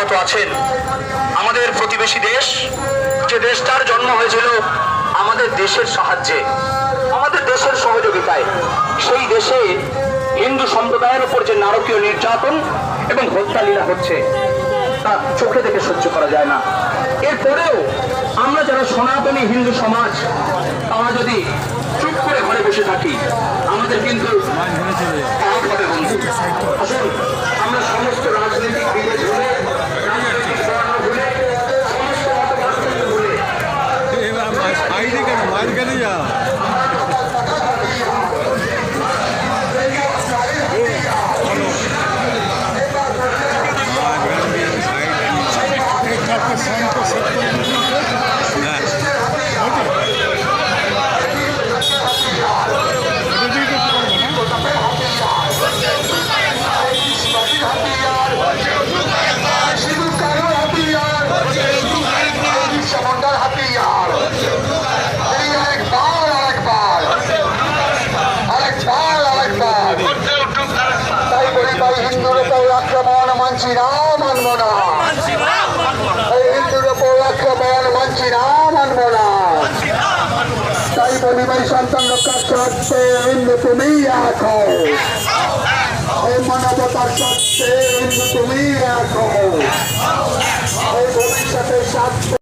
অবগত আছেন, আমাদের প্রতিবেশী দেশ, যে দেশটার জন্ম হয়েছিল আমাদের দেশের সাহায্যে, আমাদের দেশের সহযোগিতায়, সেই দেশে হিন্দু সম্প্রদায়ের উপর যে নারকীয় নির্যাতন এবং হত্যালীলা হচ্ছে তা চোখে দেখে সহ্য করা যায় না। এরপরেও আমরা যারা সনাতনী হিন্দু সমাজ, তারা যদি চুপ করে ঘরে বসে থাকি, আমাদের কিন্তু পাপ হবে বন্ধু। আসুন আমরা সমস্ত রাজনৈতিক বিভেদ ভুলে, রাজনৈতিক বর্ণ ভুলে, সমস্ত মতপার্থক্য ভুলে হিন্দুর উপর আক্রমণ মানছি না, মানব না। হিন্দুর উপর আক্রমণ মানছি না, মানব না। তাই বলি ভাই, সন্তান রক্ষার স্বার্থে হিন্দু তুমি এক হও, এই মানবতার স্বার্থে হিন্দু তুমি এক হও, এই ভবিষ্যতের স্বার্থে